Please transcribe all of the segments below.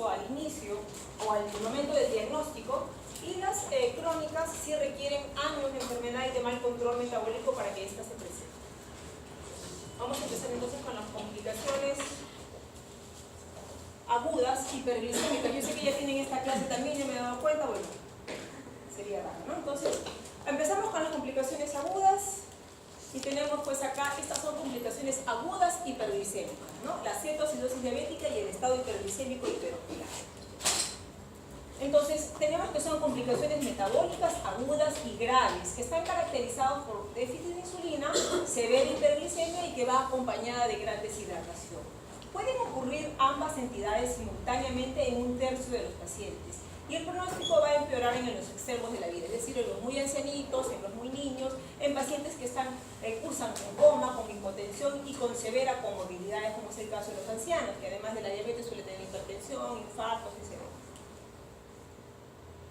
uso al inicio o al momento del diagnóstico, y las crónicas sí requieren años de enfermedad y de mal control metabólico para que ésta se presente. Vamos a empezar entonces con las complicaciones agudas hiperglicémicas. Yo sé que ya tienen esta clase también, ya me he dado cuenta, bueno, sería raro, ¿no? Entonces, empezamos con las complicaciones agudas y tenemos pues acá, estas son complicaciones agudas hiperglicémicas, ¿no? La cetoacidosis diabética y el estado hiperglicémico hiperosmolar. Entonces, tenemos que son complicaciones metabólicas agudas y graves, que están caracterizados por déficit de insulina, severa hiperglicemia y que va acompañada de gran deshidratación. Pueden ocurrir ambas entidades simultáneamente en un tercio de los pacientes y el pronóstico va a empeorar en los extremos de la vida, es decir, en los muy ancianitos, en los muy niños, en pacientes que cursan con coma, con hipotensión y con severa comorbilidades, como es el caso de los ancianos, que además de la diabetes suele tener hipertensión, infartos, etc.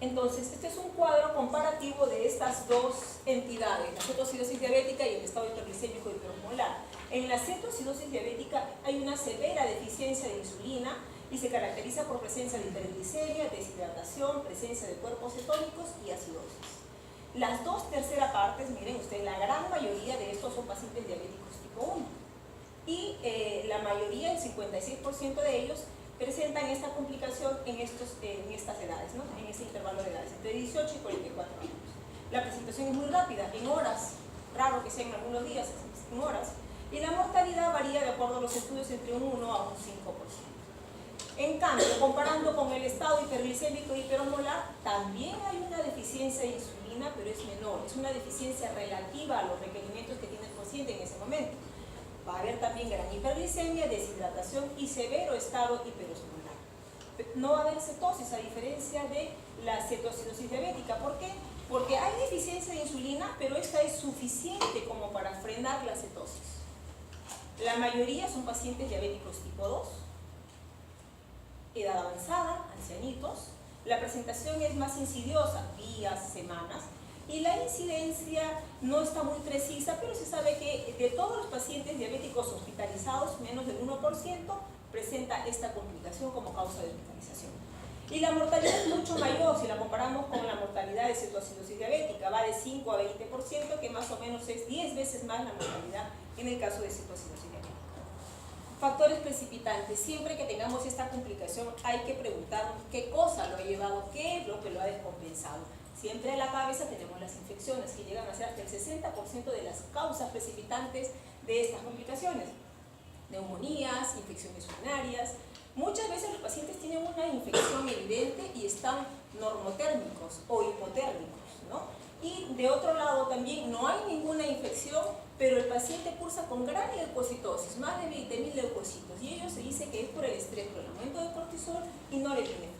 Entonces, este es un cuadro comparativo de estas dos entidades, la cetoacidosis diabética y el estado hiperglicémico hiperosmolar. En la cetoacidosis diabética hay una severa deficiencia de insulina y se caracteriza por presencia de hiperglicemia, deshidratación, presencia de cuerpos cetónicos y acidosis. Las dos terceras partes, miren ustedes, la gran mayoría de estos son pacientes diabéticos tipo 1 y la mayoría, el 56% de ellos, presentan esta complicación en estas edades, ¿no? En este intervalo de edades, entre 18 y 44 años. La presentación es muy rápida, en horas, raro que sea en algunos días, en horas, y la mortalidad varía de acuerdo a los estudios entre un 1 a un 5%. En cambio, comparando con el estado hiperglicémico y hiperosmolar, también hay una deficiencia de insulina, pero es menor, es una deficiencia relativa a los requerimientos que tiene el paciente en ese momento. Va a haber también gran hiperglicemia, deshidratación y severo estado hiperosmolar. No va a haber cetosis a diferencia de la cetoacidosis diabética. ¿Por qué? Porque hay deficiencia de insulina, pero esta es suficiente como para frenar la cetosis. La mayoría son pacientes diabéticos tipo 2, edad avanzada, ancianitos. La presentación es más insidiosa, días, semanas. Y la incidencia no está muy precisa, pero se sabe que de todos los pacientes diabéticos hospitalizados, menos del 1% presenta esta complicación como causa de hospitalización. Y la mortalidad es mucho mayor si la comparamos con la mortalidad de cetoacidosis diabética, va de 5 a 20%, que más o menos es 10 veces más la mortalidad en el caso de cetoacidosis diabética. Factores precipitantes. Siempre que tengamos esta complicación hay que preguntarnos qué cosa lo ha llevado, qué es lo que lo ha descompensado. Siempre en la cabeza tenemos las infecciones que llegan a ser hasta el 60% de las causas precipitantes de estas complicaciones. Neumonías, infecciones urinarias. Muchas veces los pacientes tienen una infección evidente y están normotérmicos o hipotérmicos, ¿no? Y de otro lado también no hay ninguna infección, pero el paciente cursa con gran leucocitosis, más de 20.000 leucocitos, y ello se dice que es por el estrés, por el aumento de cortisol y norepinefrina.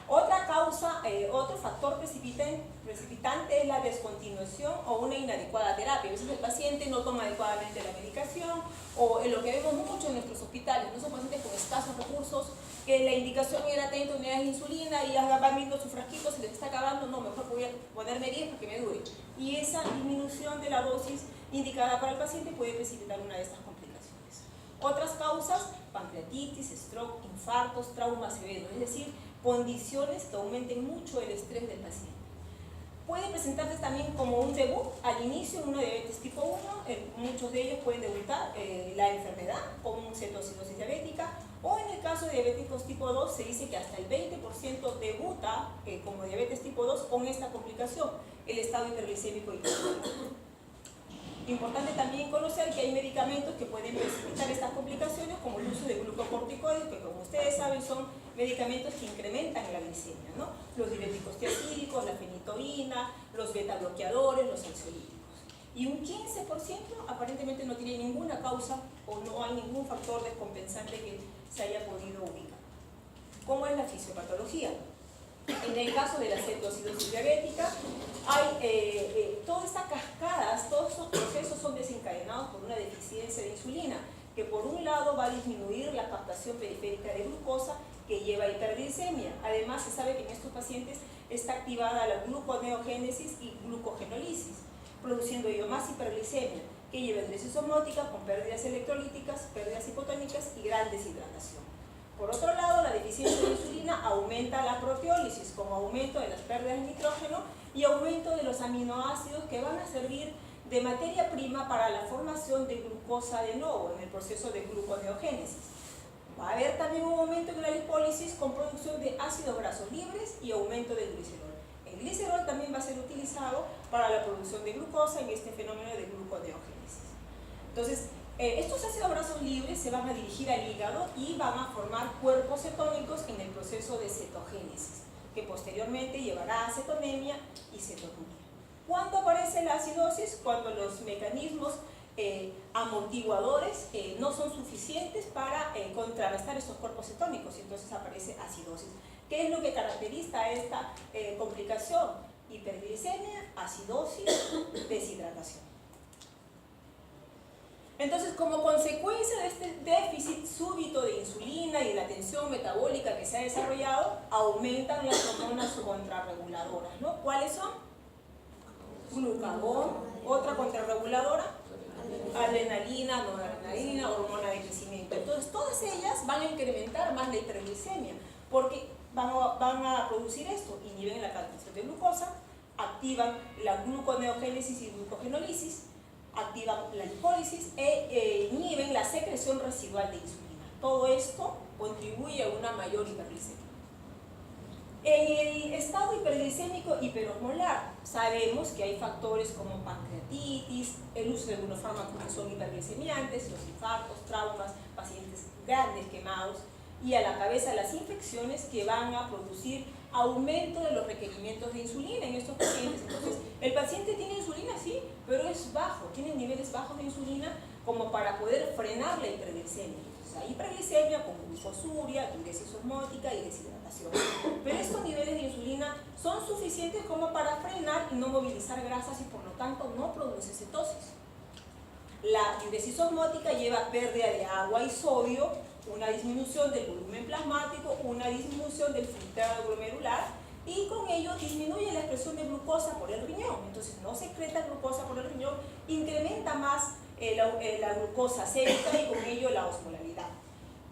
Otra causa, otro factor precipitante es la descontinuación o una inadecuada terapia. A veces el paciente no toma adecuadamente la medicación, o en lo que vemos mucho en nuestros hospitales, no son pacientes con escasos recursos, que la indicación era 30 unidades de insulina y ya van viendo su frasquito, se les está acabando, no, mejor voy a ponerme 10 para que me dure. Y esa disminución de la dosis indicada para el paciente puede precipitar una de estas complicaciones. Otras causas, pancreatitis, stroke, infartos, traumas severos, es decir, condiciones que aumenten mucho el estrés del paciente. Puede presentarse también como un debut al inicio en una diabetes tipo 1, muchos de ellos pueden debutar la enfermedad como cetoacidosis diabética, o en el caso de diabéticos tipo 2 se dice que hasta el 20% debuta como diabetes tipo 2 con esta complicación, el estado hiperglicémico hiperosmolar. Importante también conocer que hay medicamentos que pueden precipitar estas complicaciones, como el uso de glucocorticoides, que como ustedes saben son medicamentos que incrementan la glicemia, ¿no? Los diuréticos tiazídicos, la fenitoína, los beta bloqueadores, los ansiolíticos. Y un 15% aparentemente no tiene ninguna causa o no hay ningún factor descompensante que se haya podido ubicar. ¿Cómo es la fisiopatología? En el caso de la cetoacidosis diabética, hay todas estas cascadas, todos esos procesos son desencadenados por una deficiencia de insulina, que por un lado va a disminuir la captación periférica de glucosa, que lleva a hiperglicemia. Además, se sabe que en estos pacientes está activada la gluconeogénesis y glucogenólisis, produciendo ello más hiperglicemia, que lleva endresis osmótica con pérdidas electrolíticas, pérdidas hipotónicas y gran deshidratación. Por otro lado, la deficiencia de insulina aumenta la proteólisis con aumento de las pérdidas de nitrógeno y aumento de los aminoácidos que van a servir de materia prima para la formación de glucosa de nuevo en el proceso de gluconeogénesis. Va a haber también un aumento en la lipólisis con producción de ácidos grasos libres y aumento del glicerol. El glicerol también va a ser utilizado para la producción de glucosa en este fenómeno de gluconeogénesis. Entonces, estos ácidos grasos libres se van a dirigir al hígado y van a formar cuerpos cetónicos en el proceso de cetogénesis, que posteriormente llevará a cetonemia y cetonuria. ¿Cuándo aparece la acidosis? Cuando los mecanismos amortiguadores no son suficientes para contrarrestar estos cuerpos cetónicos, y entonces aparece acidosis. ¿Qué es lo que caracteriza esta complicación? Hiperglicemia, acidosis, deshidratación. Entonces, como consecuencia de este déficit súbito de insulina y de la tensión metabólica que se ha desarrollado, aumentan las hormonas contrarreguladoras, ¿no? ¿Cuáles son? Glucagón, otra contrarreguladora, adrenalina, noradrenalina, hormona de crecimiento. Entonces, todas ellas van a incrementar más la hiperglicemia, porque van a producir esto, inhiben la captación de glucosa, activan la gluconeogénesis y glucogenólisis, activan la lipólisis e inhiben la secreción residual de insulina. Todo esto contribuye a una mayor hiperglicemia. En el estado hiperglicémico hiperosmolar sabemos que hay factores como pancreatitis, el uso de algunos fármacos que son hiperglicemiantes, los infartos, traumas, pacientes grandes quemados, y a la cabeza las infecciones que van a producir aumento de los requerimientos de insulina en estos pacientes. Entonces, el paciente tiene insulina, sí, pero es bajo, tiene niveles bajos de insulina como para poder frenar la hiperglicemia. Entonces, hay hiperglicemia con glucosuria, diuresis osmótica y deshidratación. Pero estos niveles de insulina son suficientes como para frenar y no movilizar grasas y por lo tanto no produce cetosis. La diuresis osmótica lleva pérdida de agua y sodio, una disminución del volumen plasmático, una disminución del filtrado glomerular y con ello disminuye la expresión de glucosa por el riñón. Entonces no secreta glucosa por el riñón, incrementa más la glucosa sérica y con ello la osmolaridad.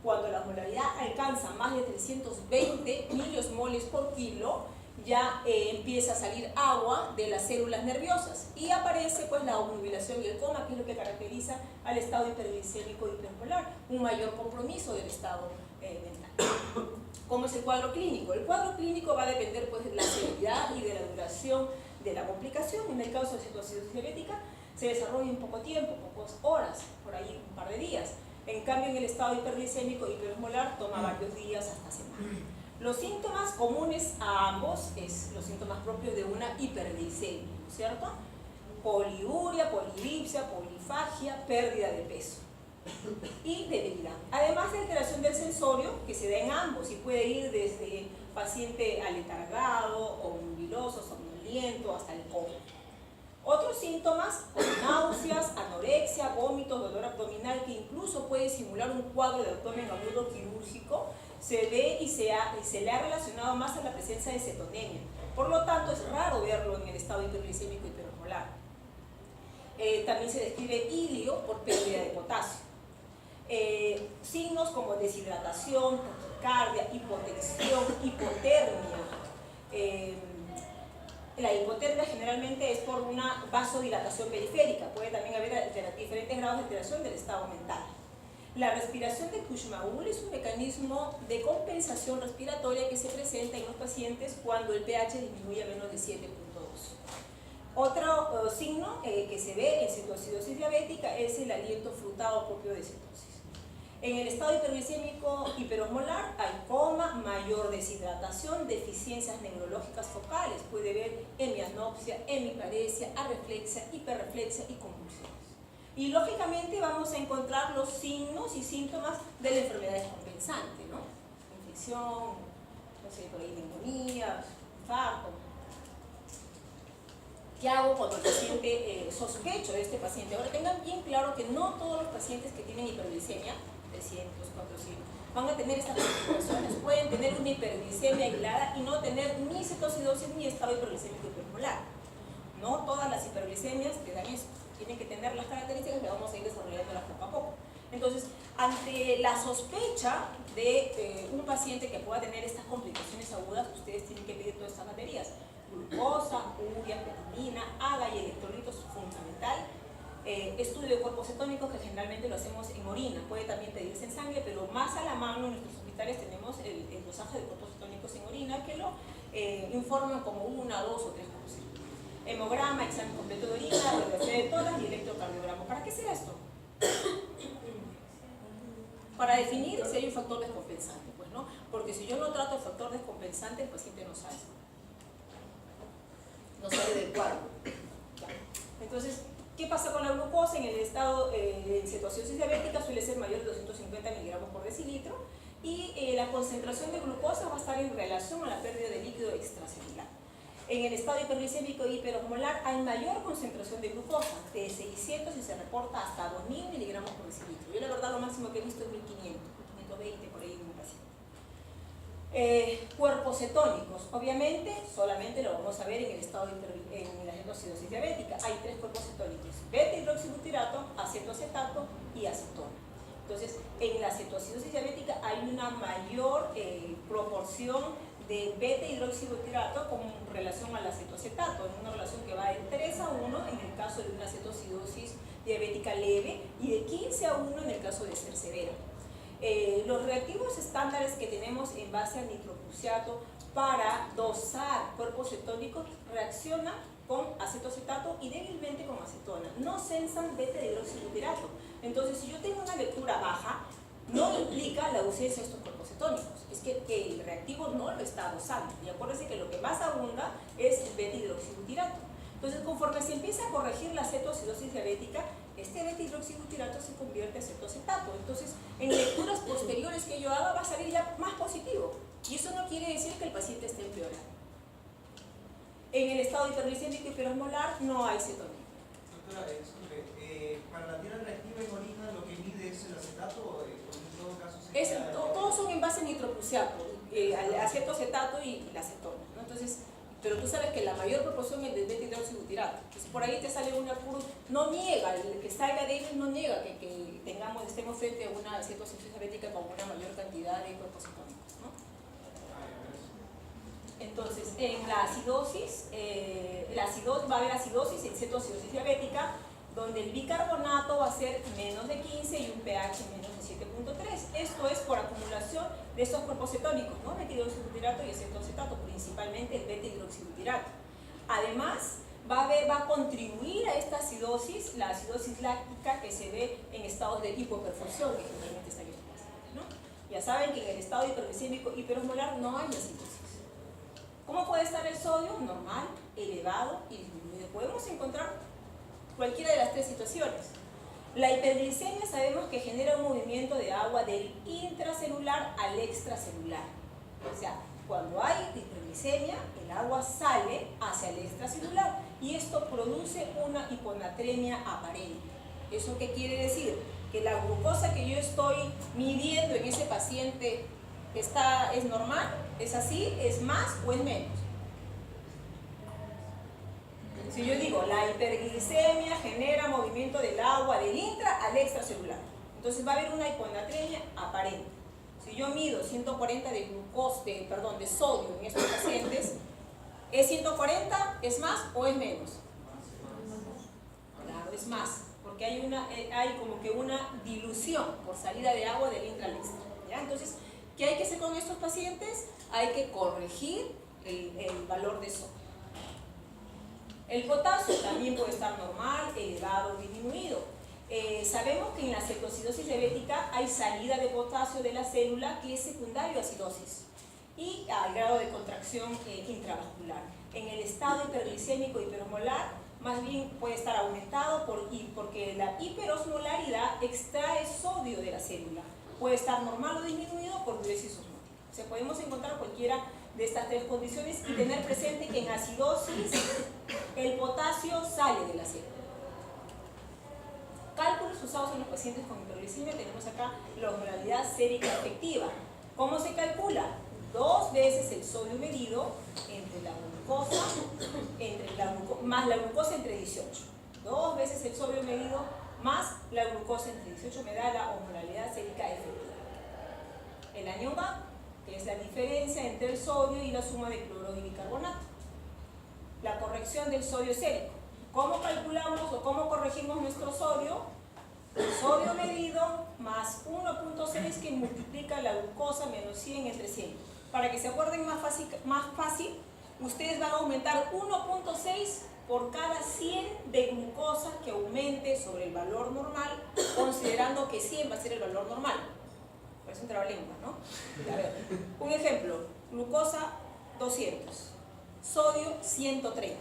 Cuando la osmolaridad alcanza más de 320 miliosmoles por kilo, ya empieza a salir agua de las células nerviosas y aparece pues la obnubilación y el coma, que es lo que caracteriza al estado hiperglicémico hiperpolar, un mayor compromiso del estado mental. ¿Cómo es el cuadro clínico? El cuadro clínico va a depender pues de la severidad y de la duración de la complicación. En el caso de cetoacidosis diabética se desarrolla en poco tiempo, pocas horas, por ahí un par de días. En cambio, en el estado hiperglicémico hiperosmolar toma varios días hasta semanas. Los síntomas comunes a ambos es los síntomas propios de una hiperglicemia, ¿cierto? Poliuria, polidipsia, polifagia, pérdida de peso y debilidad. Además de alteración del sensorio, que se da en ambos y puede ir desde paciente aletargado, o nubiloso, somnoliento, hasta el coma. Otros síntomas, como náuseas, anorexia, vómitos, dolor abdominal, que incluso puede simular un cuadro de abdomen agudo quirúrgico, se ve y se le ha relacionado más a la presencia de cetonemia. Por lo tanto, es raro verlo en el estado hiperglicémico hiperosmolar. También se describe ilio por pérdida de potasio. Signos como deshidratación, taquicardia, hipotensión, hipotermia. La hipotermia generalmente es por una vasodilatación periférica. Puede también haber diferentes grados de alteración del estado mental. La respiración de Kussmaul es un mecanismo de compensación respiratoria que se presenta en los pacientes cuando el pH disminuye a menos de 7.2. Otro signo que se ve en cetoacidosis diabética es el aliento frutado propio de cetosis. En el estado hiperglicémico hiperosmolar hay coma, mayor deshidratación, deficiencias neurológicas focales. Puede haber hemianopsia, hemiparesia, arreflexia, hiperreflexia y convulsiones. Y lógicamente vamos a encontrar los signos y síntomas de la enfermedad descompensante, ¿no? Infección, no sé, por ahí neumonía, infarto. ¿Qué hago cuando el paciente sospecho de este paciente? Ahora tengan bien claro que no todos los pacientes que tienen hiperglicemia, 300, 400, van a tener estas complicaciones. Pueden tener una hiperglicemia aislada y no tener ni cetoacidosis ni estado hiperglicémico hipermolar. No todas las hiperglicemias te dan eso. Tienen que tener las características que vamos a ir desarrollándolas poco a poco. Entonces, ante la sospecha de un paciente que pueda tener estas complicaciones agudas, ustedes tienen que pedir todas estas baterías: glucosa, urea, creatinina, AGA y electrolitos, fundamental. Estudio de cuerpos cetónicos, que generalmente lo hacemos en orina, puede también pedirse en sangre, pero más a la mano en nuestros hospitales tenemos el dosaje de cuerpos cetónicos en orina, que lo informan como 1, 2 o 3 cosas. Hemograma, examen completo de orina, radiografía de toras y electrocardiograma. ¿Para qué será esto? Para definir si hay un factor descompensante, pues, ¿no? Porque si yo no trato el factor descompensante, el paciente no sale del cuadro. Entonces, ¿qué pasa con la glucosa? En el estado de cetoacidosis diabética suele ser mayor de 250 miligramos por decilitro, y la concentración de glucosa va a estar en relación a la pérdida de líquido extracelular. En el estado hiperglicémico y hiperosmolar hay mayor concentración de glucosa, de 600 y se reporta hasta 2000 miligramos por decilitro. Yo la verdad lo máximo que he visto es 1500, 1520 por ahí en un paciente. Cuerpos cetónicos, obviamente solamente lo vamos a ver en el estado en la cetoacidosis diabética. Hay 3 cuerpos cetónicos: beta-hidroxibutirato, acetoacetato y acetona. Entonces, en la cetoacidosis diabética hay una mayor proporción de beta-hidroxibutirato con relación al acetoacetato, en una relación que va de 3 a 1 en el caso de una cetoacidosis diabética leve y de 15 a 1 en el caso de ser severa. Los reactivos estándares que tenemos en base al nitroprusiato para dosar cuerpos cetónicos reaccionan con acetoacetato y débilmente con acetona, no sensan beta-hidroxibutirato. Entonces, si yo tengo una lectura baja, no implica la ausencia de estos cuerpos cetónicos, es que el reactivo no lo está dosando. Y acuérdense que lo que más abunda es el beta-hidroxibutirato. Entonces, conforme se empieza a corregir la cetoacidosis diabética, este beta-hidroxibutirato se convierte en acetoacetato. Entonces, en lecturas posteriores que yo haga va a salir ya más positivo. Y eso no quiere decir que el paciente esté empeorando. En el estado hiperglicémico y hiperosmolar no hay cetonina. Doctora, disculpe, para la tierra reactiva en orina lo que mide es el acetato o en todo caso sería... Todos son en base a nitroprusiato, acetoacetato y la acetona, ¿no? Entonces, pero tú sabes que la mayor proporción es del beta-hidroxibutirato. Entonces, por ahí te sale una curva, no niega, el que salga de ellos no niega que estemos frente a una cetoacidosis diabética con una mayor cantidad de cuerpos cetónicos, ¿no? Entonces, en la acidosis, va a haber acidosis en cetoacidosis diabética, donde el bicarbonato va a ser menos de 15 y un pH menos de 7.3. Esto es por acumulación de estos cuerpos cetónicos, ¿no? Beta-hidroxibutirato y acetoacetato, principalmente el beta-hidroxibutirato. Además, va a contribuir a esta acidosis, la acidosis láctica que se ve en estados de hipoperfusión, que generalmente están en los pacientes, ¿no? Ya saben que en el estado hiperglicémico hiperosmolar no hay acidosis. ¿Cómo puede estar el sodio? Normal, elevado y disminuido. Podemos encontrar cualquiera de las 3 situaciones. La hiperglicemia sabemos que genera un movimiento de agua del intracelular al extracelular. O sea, cuando hay hiperglicemia, el agua sale hacia el extracelular y esto produce una hiponatremia aparente. ¿Eso qué quiere decir? Que la glucosa que yo estoy midiendo en ese paciente es normal, es así, es más o es menos. Si yo digo, la hiperglicemia genera movimiento del agua del intra al extracelular, entonces va a haber una hiponatremia aparente. Si yo mido 140 de sodio en estos pacientes, ¿es 140? ¿Es más o es menos? Claro, es más, porque hay como que una dilución por salida de agua del intra al extra, ¿ya? Entonces, ¿qué hay que hacer con estos pacientes? Hay que corregir el valor de sodio. El potasio también puede estar normal, elevado o disminuido. Sabemos que en la cetoacidosis diabética hay salida de potasio de la célula que es secundario a acidosis y al grado de contracción intravascular. En el estado hiperglicémico hiperosmolar, más bien puede estar aumentado porque la hiperosmolaridad extrae sodio de la célula. Puede estar normal o disminuido por diuresis osmótica. O sea, podemos encontrar cualquiera de estas 3 condiciones y tener presente que en acidosis el potasio sale de la célula. Cálculos usados en los pacientes con hiperglicemia, tenemos acá la osmolaridad sérica efectiva. ¿Cómo se calcula? 2 veces el sodio medido entre la glucosa, más la glucosa entre 18. 2 veces el sodio medido más la glucosa entre 18 me da la osmolaridad sérica efectiva. El anión A, que es la diferencia entre el sodio y la suma de cloro y bicarbonato. La corrección del sodio sérico. ¿Cómo calculamos o cómo corregimos nuestro sodio? El sodio medido más 1.6 que multiplica la glucosa menos 100 entre 100. Para que se acuerden más fácil, ustedes van a aumentar 1.6 por cada 100 de glucosa que aumente sobre el valor normal, considerando que 100 va a ser el valor normal. Parece un trabalengua, ¿no? A ver, un ejemplo, glucosa 200, sodio 130.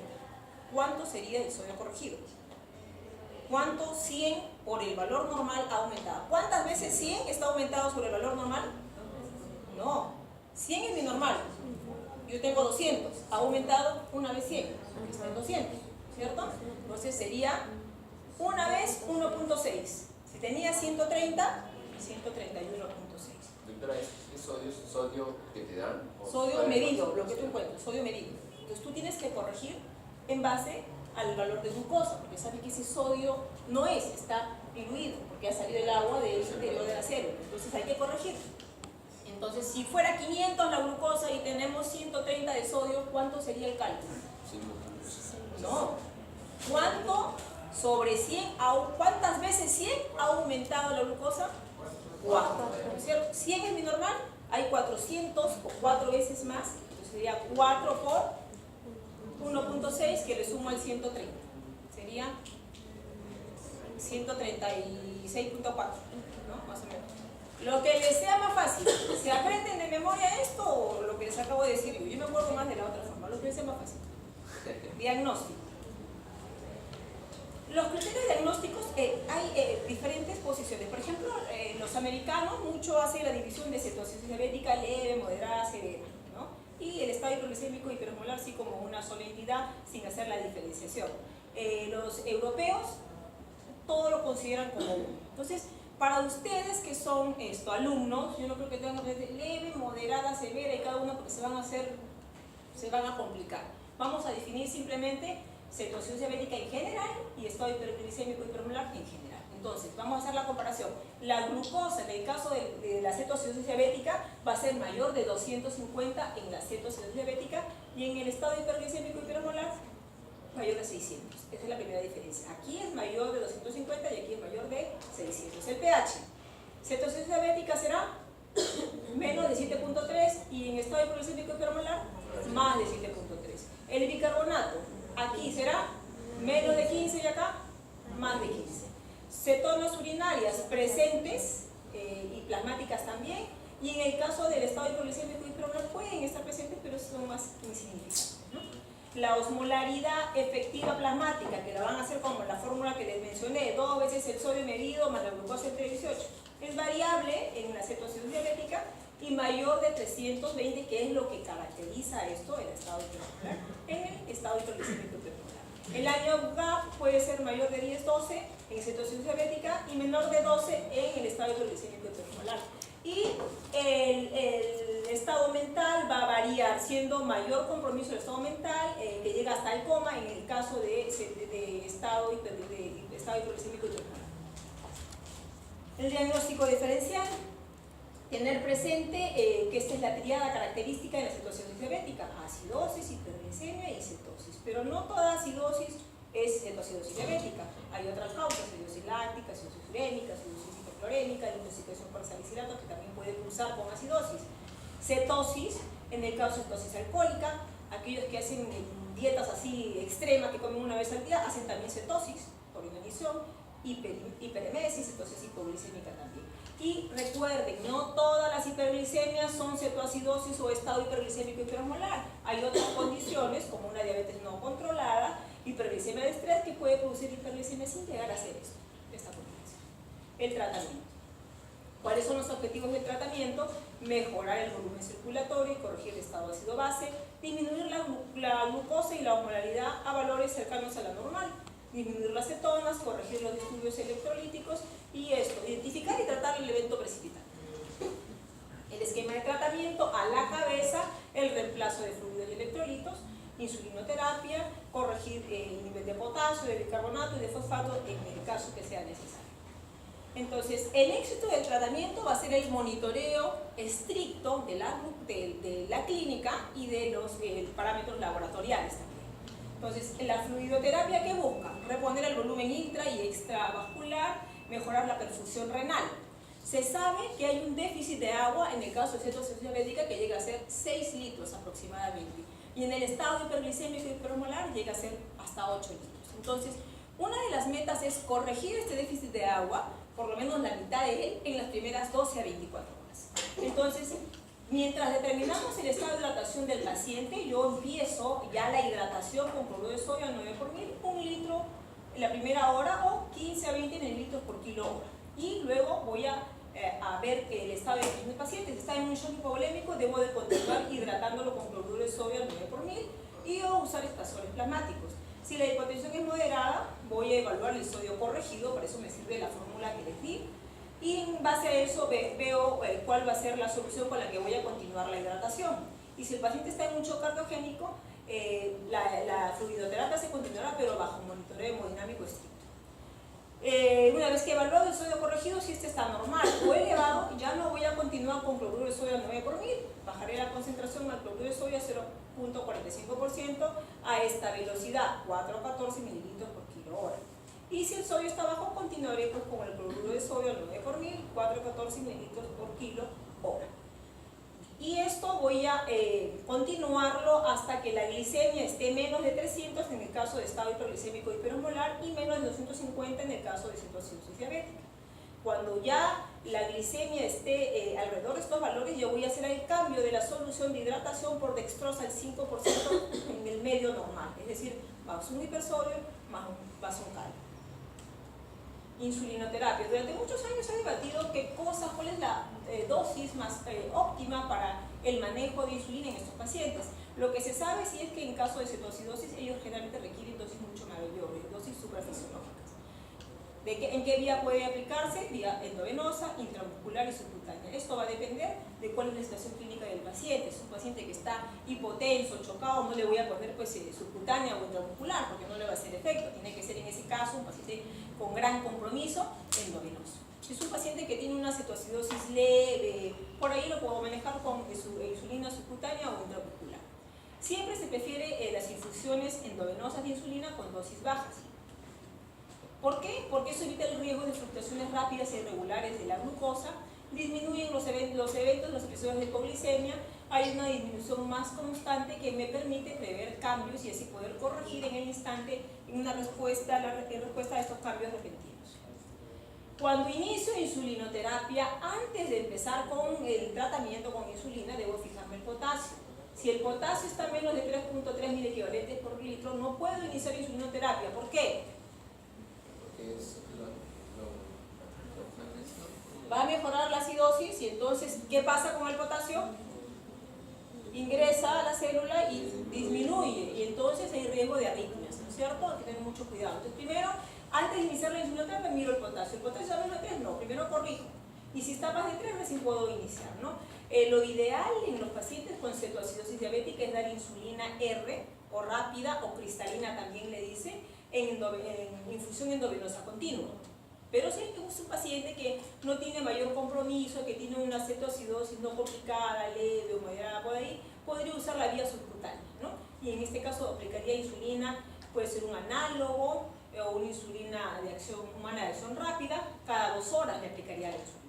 ¿Cuánto sería el sodio corregido? ¿Cuánto 100 por el valor normal ha aumentado? ¿Cuántas veces 100 está aumentado sobre el valor normal? No, 100 es mi normal. Yo tengo 200, ha aumentado una vez 100, está en 200, ¿cierto? Entonces sería una vez 1.6. Si tenía 130, 131.6. Doctora, ¿es sodio que te dan? Sodio medido, lo que tú encuentras, sodio medido. Entonces tú tienes que corregir en base al valor de glucosa, porque sabes que ese sodio no es, está diluido, porque ha salido el agua del interior de la célula. Entonces hay que corregir. Entonces, si fuera 500 la glucosa y tenemos 130 de sodio, ¿cuánto sería el cálculo? No. ¿Cuánto sobre 100? ¿Cuántas veces 100 ha aumentado la glucosa? 4. ¿No es cierto? 100 es mi normal, hay 400 o 4 veces más, entonces sería 4 por 1.6 que le sumo al 130. Sería 136.4, ¿no? Más o menos. Lo que les sea más fácil, ¿se aprenden de memoria esto o lo que les acabo de decir yo? Yo me acuerdo más de la otra forma, lo que les sea más fácil. Diagnóstico. Los criterios diagnósticos, hay diferentes posiciones. Por ejemplo, los americanos mucho hacen la división de cetosis diabética leve, moderada, severa, ¿no? Y el estado hipoglicémico hipermolar sí como una sola entidad sin hacer la diferenciación. Los europeos todo lo consideran como uno. Entonces, para ustedes que son alumnos, yo no creo que tengan que decir leve, moderada, severa y cada una porque se van a complicar. Vamos a definir simplemente cetosis diabética en general y estado hiperglicémico hipermolar en general. Entonces, vamos a hacer la comparación. La glucosa, en el caso de la cetosis diabética, va a ser mayor de 250 en la cetosis diabética y en el estado hiperglicémico hipermolar, mayor de 600. Esa es la primera diferencia. Aquí es mayor de 250 y aquí es mayor de 600. El pH. Cetosis diabética será menos de 7.3 y en estado hiperglicémico hipermolar, más de 7.3. El bicarbonato. Aquí será menos de 15 y acá más de 15. Cetonas urinarias presentes y plasmáticas también. Y en el caso del estado hipoglicémico hipermolar pueden estar presentes, pero son más insignificantes, ¿no? La osmolaridad efectiva plasmática, que la van a hacer como la fórmula que les mencioné, 2 veces el sodio medido más la glucosa entre 18, es variable en la cetosis diabética y mayor de 320, que es lo que caracteriza esto en el estado hipermolar, en el estado hipoglicémico hipermolar. El año GAP puede ser mayor de 10-12 en cetosis diabética y menor de 12 en el estado hipoglicémico hipermolar. Y el estado mental va a variar, siendo mayor compromiso el estado mental, que llega hasta el coma en el caso de estado hipoglicémico hipermolar. El diagnóstico diferencial. Tener presente que esta es la triada característica de la cetosis diabética: acidosis, hiperglicemia y cetosis. Pero no toda acidosis es cetosis diabética. Hay otras causas: acidosis láctica, acidosis urémica, acidosis hiperclorémica, intoxicación por salicilato, que también puede cursar con acidosis. Cetosis, en el caso de cetosis alcohólica, aquellos que hacen dietas así extremas, que comen una vez al día, hacen también cetosis por inanición, hiperemesis, cetosis hipoglicémica también. Y recuerden, no todas las hiperglicemias son cetoacidosis o estado hiperglicémico hipermolar. Hay otras condiciones, como una diabetes no controlada, hiperglicemia de estrés, que puede producir hiperglicemia sin llegar a ser esta combinación. El tratamiento. ¿Cuáles son los objetivos del tratamiento? Mejorar el volumen circulatorio y corregir el estado ácido-base, disminuir la glucosa y la osmolaridad a valores cercanos a la normal, disminuir las cetonas, corregir los disturbios electrolíticos y identificar y tratar el evento precipitante. El esquema de tratamiento: a la cabeza, el reemplazo de fluidos y electrolitos, insulinoterapia, corregir el nivel de potasio, de bicarbonato y de fosfato en el caso que sea necesario. Entonces, el éxito del tratamiento va a ser el monitoreo estricto de la clínica y de los parámetros laboratoriales también. Entonces, la fluidoterapia, ¿qué busca? Reponer el volumen intra y extravascular, mejorar la perfusión renal. Se sabe que hay un déficit de agua en el caso de cetosis diabética que llega a ser 6 litros aproximadamente. Y en el estado hiperglicémico y hipermolar llega a ser hasta 8 litros. Entonces, una de las metas es corregir este déficit de agua, por lo menos la mitad de él, en las primeras 12 a 24 horas. Entonces, mientras determinamos el estado de hidratación del paciente, yo empiezo ya la hidratación con cloruro de sodio al 9 por mil, 1 litro en la primera hora o 15 a 20 mililitros por kilo hora. Y luego voy a ver el estado de hidratación del paciente. Si está en un shock hipovolémico, debo de continuar hidratándolo con cloruro de sodio al 9 por mil y o usar extractores plasmáticos. Si la hipotensión es moderada, voy a evaluar el sodio corregido, para eso me sirve la fórmula que les di. Y en base a eso veo cuál va a ser la solución con la que voy a continuar la hidratación. Y si el paciente está en un shock cardiogénico, la fluidoterapia se continuará, pero bajo un monitoreo hemodinámico estricto. Una vez que he evaluado el sodio corregido, si este está normal o elevado, ya no voy a continuar con cloruro de sodio al 9 por mil. Bajaré la concentración al cloruro de sodio a 0.45% a esta velocidad, 4 a 14 mililitros por kilo hora. Y si el sodio está bajo, continuaré pues con el cloruro de sodio al 9 por mil, 4 a 14 mililitros por kilo hora. Y esto voy a continuarlo hasta que la glicemia esté menos de 300 en el caso de estado hiperglicémico hiperosmolar y menos de 250 en el caso de cetosis diabética. Cuando ya la glicemia esté alrededor de estos valores, yo voy a hacer el cambio de la solución de hidratación por dextrosa al 5% en el medio normal, es decir, más un hipersodio más un calio. Insulinoterapia. Durante muchos años se ha debatido cuál es la dosis más óptima para el manejo de insulina en estos pacientes. Lo que se sabe sí es que en caso de cetocidosis ellos generalmente requieren dosis mucho mayores, dosis suprafisiológicas. ¿En qué vía puede aplicarse? Vía endovenosa, intramuscular y subcutánea. Esto va a depender de cuál es la situación clínica del paciente. Si es un paciente que está hipotenso, chocado, no le voy a poner pues, subcutánea o intramuscular porque no le va a hacer efecto. Tiene que ser en ese caso un paciente con gran compromiso endovenoso. Si es un paciente que tiene una cetocidosis leve, por ahí lo puedo manejar con insulina subcutánea o intramuscular. Siempre se prefiere las infusiones endovenosas de insulina con dosis bajas. ¿Por qué? Porque eso evita el riesgo de fluctuaciones rápidas e irregulares de la glucosa, disminuyen los episodios de hipoglicemia, hay una disminución más constante que me permite prever cambios y así poder corregir en el instante en una respuesta a estos cambios repentinos. Cuando inicio insulinoterapia, antes de empezar con el tratamiento con insulina, debo fijarme el potasio. Si el potasio está menos de 3.3 miliequivalentes por litro, no puedo iniciar insulinoterapia. ¿Por qué? Va a mejorar la acidosis y entonces, ¿qué pasa con el potasio? Ingresa a la célula y disminuye y entonces hay riesgo de arritmias, ¿no es cierto? Hay que tener mucho cuidado. Entonces, primero, antes de iniciar la insulinoterapia, miro el potasio. ¿El potasio está menos de 3? No, primero corrijo. Y si está más de 3, recién puedo iniciar, ¿no? Lo ideal en los pacientes con cetoacidosis diabética es dar insulina R, o rápida, o cristalina también le dicen, en infusión endovenosa continua. Pero si es un paciente que no tiene mayor compromiso, que tiene una cetoacidosis no complicada, leve o moderada por ahí, podría usar la vía subcutánea, ¿no? Y en este caso aplicaría insulina, puede ser un análogo o una insulina de acción humana de acción rápida, cada 2 horas le aplicaría la insulina.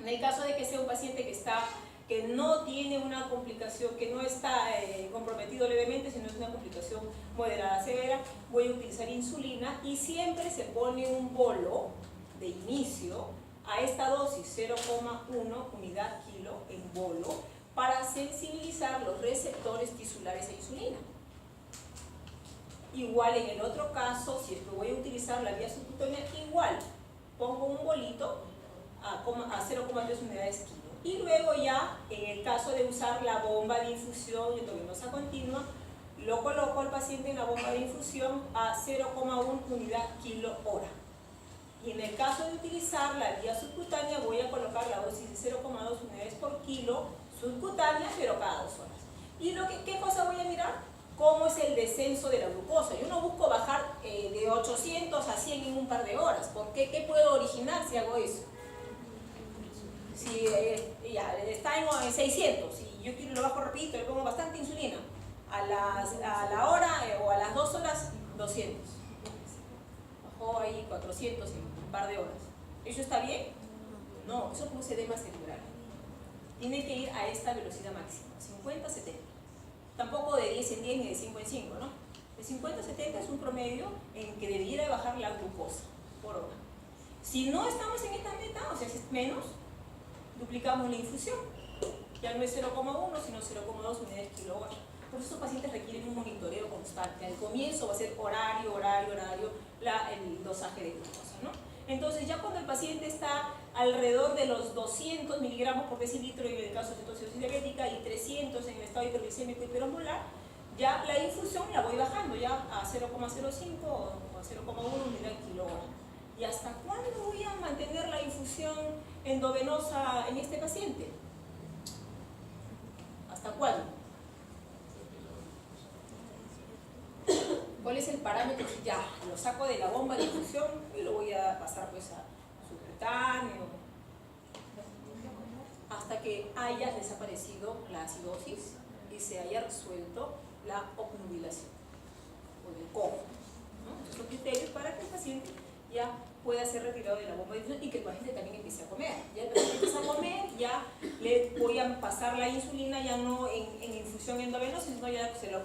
En el caso de que sea un paciente que no tiene una complicación, que no está comprometido levemente, sino es una complicación moderada severa, voy a utilizar insulina y siempre se pone un bolo de inicio a esta dosis, 0,1 unidad kilo en bolo, para sensibilizar los receptores tisulares a insulina. Igual en el otro caso, si es que voy a utilizar la vía subcutánea, igual pongo un bolito a 0,3 unidades kilo. Y luego ya, en el caso de usar la bomba de infusión endovenosa continua, lo coloco al paciente en la bomba de infusión a 0,1 unidad kilo hora. Y en el caso de utilizar la vía subcutánea, voy a colocar la dosis de 0,2 unidades por kilo subcutánea, pero cada 2 horas. ¿Y ¿qué cosa voy a mirar? cómo es el descenso de la glucosa. Yo no busco bajar de 800 a 100 en un par de horas. ¿Por qué? ¿Qué puedo originar si hago eso? Si ya está en 600 y yo quiero lo bajo rapidito, le pongo bastante insulina, a la hora o a las 2 horas 200, bajó ahí 400 en un par de horas. ¿Eso está bien? No, eso produce edema cerebral. Tiene que ir a esta velocidad máxima, 50-70. Tampoco de 10 en 10 ni de 5 en 5, ¿no? De 50-70 es un promedio en que debiera bajar la glucosa por hora. Si no estamos en esta meta, o sea, si es menos, duplicamos la infusión. Ya no es 0,1 sino 0,2 unidades kilo-hora. Por eso estos pacientes requieren un monitoreo constante. Al comienzo va a ser horario, el dosaje de glucosa, ¿no? Entonces ya cuando el paciente está alrededor de los 200 miligramos por decilitro en el caso de cetosis diabética y 300 en el estado hiperglicémico hiperosmolar, ya la infusión la voy bajando ya a 0,05 o a 0,1 unidad kilo-hora. ¿Y hasta cuándo voy a mantener la infusión endovenosa en este paciente? ¿Hasta cuándo? ¿Cuál es el parámetro? Ya, lo saco de la bomba de infusión y lo voy a pasar pues a subcutáneo, hasta que haya desaparecido la acidosis y se haya resuelto la obnubilación o el cojo, ¿no? Estos son criterios para que el paciente ya pueda ser retirado de la bomba de infusión y que el paciente también empiece a comer. Ya el paciente empieza a comer, ya le voy a pasar la insulina ya no en infusión endovenosa, sino ya se la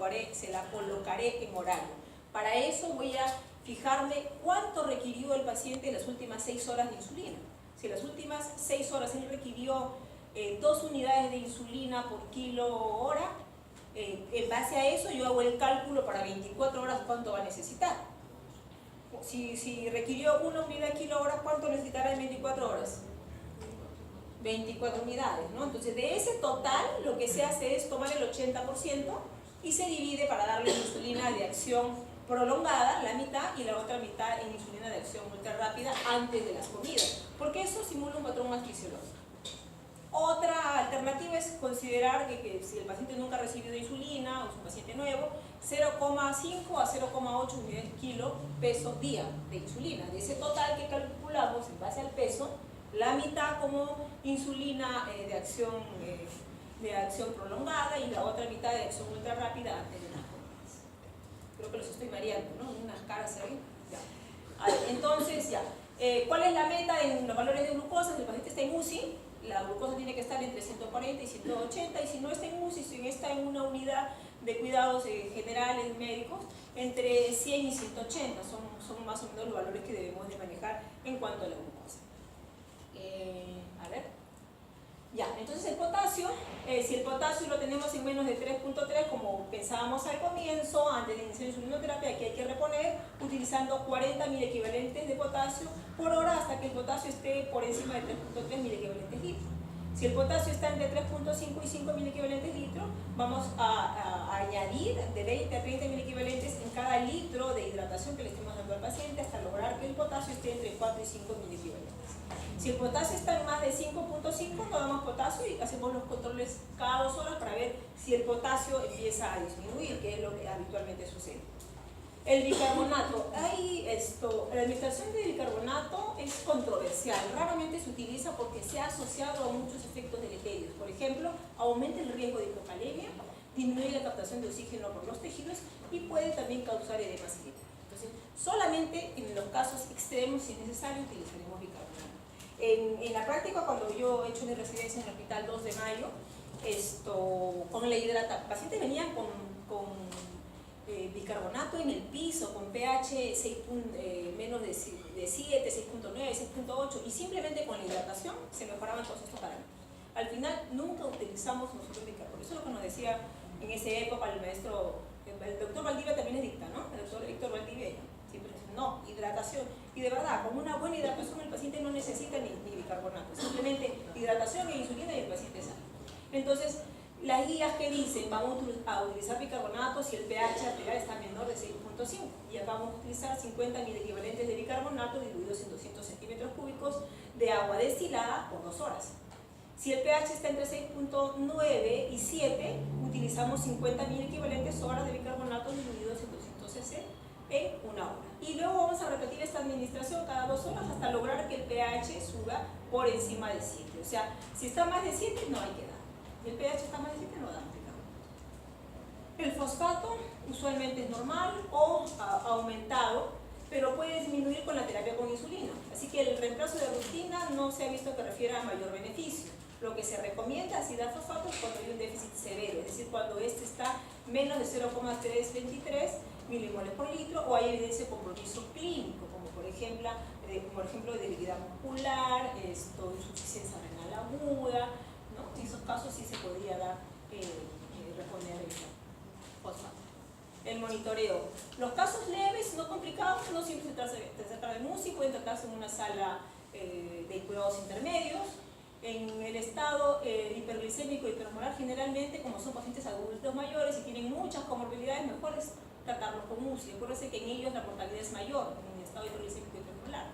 colocaré en horario. Para eso voy a fijarme cuánto requirió el paciente en las últimas 6 horas de insulina. Si en las últimas 6 horas él requirió 2 unidades de insulina por kilo hora, en base a eso yo hago el cálculo para 24 horas cuánto va a necesitar. Si requirió 1 unidad kilo hora, ¿cuánto necesitará en 24 horas? 24 unidades, ¿no? Entonces de ese total lo que se hace es tomar el 80% y se divide para darle insulina de acción prolongada, la mitad, y la otra mitad en insulina de acción ultra rápida antes de las comidas, porque eso simula un patrón más fisiológico. Otra alternativa es considerar que si el paciente nunca ha recibido insulina o es un paciente nuevo, 0,5 a 0,8 unidades kilo peso día de insulina. De ese total que calculamos en base al peso, la mitad como insulina de acción prolongada y la otra mitad de acción ultra rápida antes de las comidas. Creo que los estoy mareando, ¿no? Unas caras ahí. Ya. A ver, entonces, ya. ¿Cuál es la meta en los valores de glucosa? Si el paciente está en UCI, la glucosa tiene que estar entre 140 y 180, y si no está en UCI, si está en una unidad de cuidados generales médicos, entre 100 y 180 son más o menos los valores que debemos de manejar en cuanto a la glucosa. A ver. Ya, entonces el potasio, si el potasio lo tenemos en menos de 3.3, como pensábamos al comienzo, antes de iniciar insulinoterapia, aquí hay que reponer utilizando 40.000 equivalentes de potasio por hora hasta que el potasio esté por encima de 3.3 mil equivalentes litros. Si el potasio está entre 3.5 y 5.000 equivalentes litros, vamos a añadir de 20 a 30.000 equivalentes en cada litro de hidratación que le estemos dando al paciente hasta lograr que el potasio esté entre 4 y 5.000 equivalentes. Si el potasio está en más de 5.5, no damos potasio y hacemos los controles cada 2 horas para ver si el potasio empieza a disminuir, que es lo que habitualmente sucede. El bicarbonato. La administración de bicarbonato es controversial. Raramente se utiliza porque se ha asociado a muchos efectos deleterios. Por ejemplo, aumenta el riesgo de hipocalemia, disminuye la captación de oxígeno por los tejidos y puede también causar edema cerebral. Entonces, solamente en los casos extremos, si es necesario, utilizaremos bicarbonato. En la práctica, cuando yo he hecho mi residencia en el Hospital 2 de Mayo, con la hidratación, pacientes venían con bicarbonato en el piso, con pH menos de 7, 6.9, 6.8, y simplemente con la hidratación se mejoraban todos estos parámetros. Al final, nunca utilizamos nosotros bicarbonato. Eso es lo que nos decía en esa época el maestro, el doctor Valdivia también es dicta, ¿no? El doctor Héctor Valdivia siempre dice, no, hidratación. Y de verdad, con una buena hidratación el paciente no necesita ni bicarbonato, simplemente hidratación e insulina y el paciente sale. Entonces, las guías que dicen vamos a utilizar bicarbonato si el pH arterial está menor de 6.5, y acá vamos a utilizar 50.000 equivalentes de bicarbonato diluidos en 200 centímetros cúbicos de agua destilada por 2 horas. Si el pH está entre 6.9 y 7, utilizamos 50.000 equivalentes horas de bicarbonato diluidos en 200 cc en una hora. Y luego vamos a repetir esta administración cada 2 horas hasta lograr que el pH suba por encima de 7. O sea, si está más de 7 no hay que dar. Si el pH está más de 7 no damos bicarbonato. El fosfato usualmente es normal o aumentado, pero puede disminuir con la terapia con insulina. Así que el reemplazo de rutina no se ha visto que refiera a mayor beneficio. Lo que se recomienda si da fosfato es cuando hay un déficit severo, es decir, cuando este está menos de 0,323 milimoles por litro o hay evidencia de compromiso clínico, como por ejemplo debilidad muscular, insuficiencia renal aguda, ¿no? En esos casos sí se podría dar, reponer el fosfato. El monitoreo. Los casos leves, no complicados, no siempre se trata de MUSI, pueden tratarse en una sala de cuidados intermedios. En el estado hiperglicémico y hipermolar, generalmente, como son pacientes adultos mayores y tienen muchas comorbilidades, mejor es tratarlos con MUSI. Acuérdense que en ellos la mortalidad es mayor, en el estado hiperglicémico y hipermolar.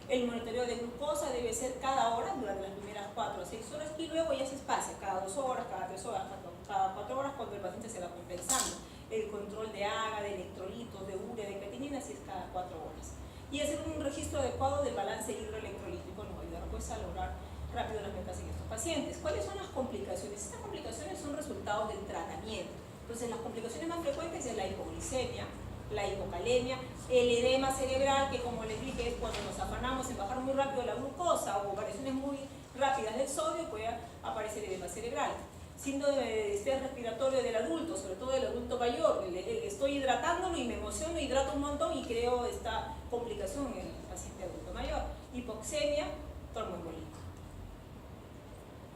El monitoreo de glucosa debe ser cada hora, durante las primeras 4 a 6 horas, y luego ya se espacia, cada 2 horas, cada 3 horas, cada 4 horas, cuando el paciente se va compensando. El control de AGA, de electrolitos, de urea, de creatinina, si es cada 4 horas. Y hacer un registro adecuado del balance hidroelectrolítico nos va a ayudar pues, a lograr rápido las metas en estos pacientes. ¿Cuáles son las complicaciones? Estas complicaciones son resultados del tratamiento. Entonces, las complicaciones más frecuentes es la hipoglicemia, la hipocalemia, el edema cerebral, que como les dije es cuando nos afanamos en bajar muy rápido la glucosa o variaciones muy rápidas del sodio, puede aparecer edema cerebral. Síndrome de estrés respiratorio del adulto, sobre todo del adulto mayor. Estoy hidratándolo y me emociono, hidrato un montón y creo esta complicación en el paciente adulto mayor. Hipoxemia, tromboembolismo.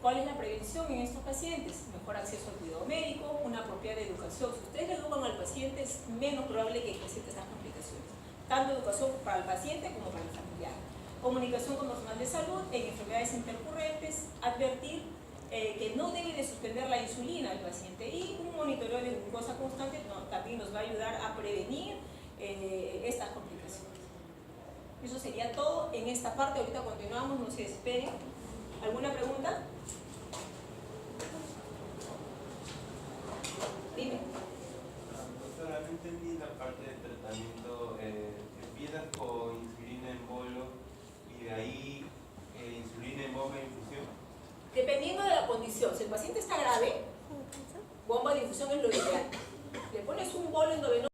¿Cuál es la prevención en estos pacientes? Mejor acceso al cuidado médico, una apropiada educación. Si ustedes le educan al paciente, es menos probable que presente estas complicaciones. Tanto educación para el paciente como para el familiar. Comunicación con personal de salud en enfermedades intercurrentes, advertir que no debe de suspender la insulina al paciente y un monitoreo de glucosa constante también nos va a ayudar a prevenir estas complicaciones. Eso sería todo en esta parte. Ahorita continuamos, no se esperen. ¿Alguna pregunta? Dime. Doctora, no entendí la parte del tratamiento. Empiezas con insulina en bolo y de ahí insulina en bomba de infusión. Dependiendo de la condición, si el paciente está grave, bomba de infusión es lo ideal. Le pones un bolo endovenoso